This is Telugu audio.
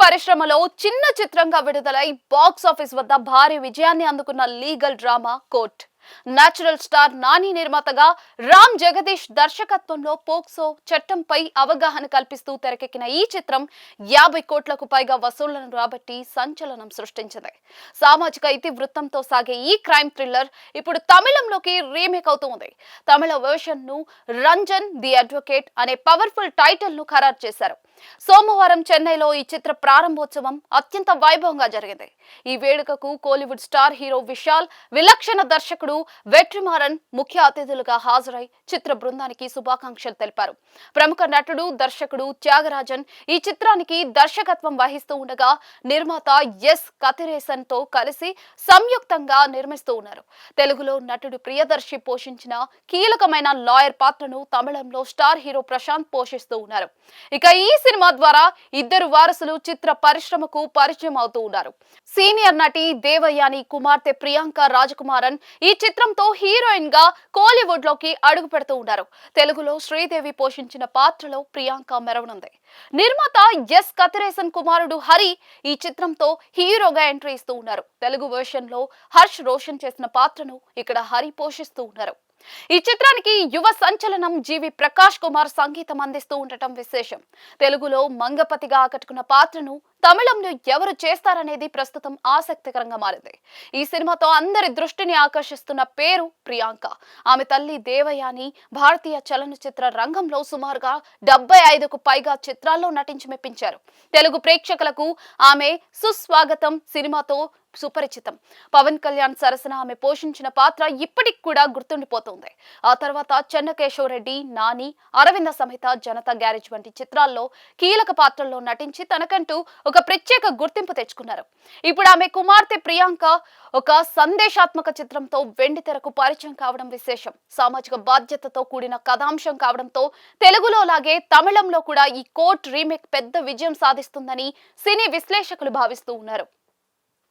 పరిశ్రమలో చిన్న చిత్రంగా విడుదలై బాక్స్ ఆఫీస్ వద్ద భారీ విజయాన్ని అందుకున్న legal drama court. Natural star Nani నిర్మాతగా రామ్ జగదీష్ దర్శకత్వంలో పోక్సో చట్టంపై అవగాహన కల్పిస్తూ తెరకెక్కిన ఈ చిత్రం 50 కోట్లకు పైగా వసూళ్లను రాబట్టి సంచలనం సృష్టించింది. సామాజిక ఇతివృత్తంతో సాగే ఈ క్రైమ్ థ్రిల్లర్ ఇప్పుడు తమిళంలోకి రీమేక్ అవుతుంది. తమిళ వెర్షన్ ను రంజన్ ది అడ్వకేట్ అనే పవర్ఫుల్ టైటిల్ ను ఖరారు చేశారు. సోమవారం చెన్నైలో ఈ చిత్ర ప్రారంభోత్సవం అత్యంత వైభవంగా జరిగింది. ఈ వేడుకకు కోలీవుడ్ స్టార్ హీరో విశాల్, విలక్షణ దర్శకుడు వెట్రిమారన్ ముఖ్య అతిథులుగా హాజరై చిత్ర బృందానికి శుభాకాంక్షలు తెలిపారు. ప్రముఖ నటుడు, దర్శకుడు త్యాగరాజన్ ఈ చిత్రానికి దర్శకత్వం వహిస్తూ ఉండగా నిర్మాత ఎస్ కతిరేసన్ తో కలిసి సంయుక్తంగా నిర్మిస్తూ ఉన్నారు. తెలుగులో నటుడు ప్రియదర్శి పోషించిన కీలకమైన లాయర్ పాత్రను తమిళంలో స్టార్ హీరో ప్రశాంత్ పోషిస్తూ ఉన్నారు. ఇక ఈ సినిమా ద్వారా ఇద్దరు వారసులు చిత్ర పరిశ్రమకు పరిచయం అవుతూ ఉన్నారు. సీనియర్ నటి దేవయాని కుమార్తె ప్రియాంక రాజకుమారన్ ఈ చిత్రంతో హీరోయిన్ గా కోలీవుడ్ లోకి అడుగు పెడుతూ ఉన్నారు. తెలుగులో శ్రీదేవి పోషించిన పాత్రలో ప్రియాంక మెరవనుంది. నిర్మాత ఎస్ కతిరేసన్ కుమారుడు హరి ఈ చిత్రంతో హీరోగా ఎంట్రీ ఇస్తూ ఉన్నారు. తెలుగు వెర్షన్ లో హర్ష్ రోషన్ చేసిన పాత్రను ఇక్కడ హరి పోషిస్తూ ఉన్నారు. ఈ చిత్రానికి యువ సంచలనం జీవి ప్రకాష్ కుమార్ సంగీతం అందిస్తూ ఉండటం విశేషం. తెలుగులో మంగపతిగా ఆకట్టుకున్న పాత్రను తమిళంలో ఎవరు చేస్తారనేది ప్రస్తుతం ఆసక్తికరంగా మారింది. ఈ సినిమాతో అందరి దృష్టిని ఆకర్షిస్తున్న పేరు ప్రియాంక. ఆమె తల్లి దేవయాని భారతీయ చలనచిత్ర రంగంలో సుమారుగా 75కు పైగా చిత్రాల్లో నటించి మెప్పించారు. తెలుగు ప్రేక్షకులకు ఆమె సుస్వాగతం సినిమాతో సుపరిచితం. పవన్ కళ్యాణ్ సరసన ఆమె పోషించిన పాత్ర ఇప్పటికి కూడా గుర్తుండిపోతుంది. ఆ తర్వాత చెన్నకేశవరెడ్డి, నాని, అరవింద సమేత జనతా గ్యారేజ్ వంటి చిత్రాల్లో కీలక పాత్రల్లో నటించి తనకంటూ ఒక ప్రత్యేక గుర్తింపు తెచ్చుకున్నారు. ఇప్పుడు ఆమె కుమార్తె ప్రియాంక ఒక సందేశాత్మక చిత్రంతో వెండి తెరకు పరిచయం కావడం విశేషం. సామాజిక బాధ్యతతో కూడిన కథాంశం కావడంతో తెలుగులో లాగే తమిళంలో కూడా ఈ కోర్ట్ రీమేక్ పెద్ద విజయం సాధిస్తుందని సినీ విశ్లేషకులు భావిస్తూ ఉన్నారు.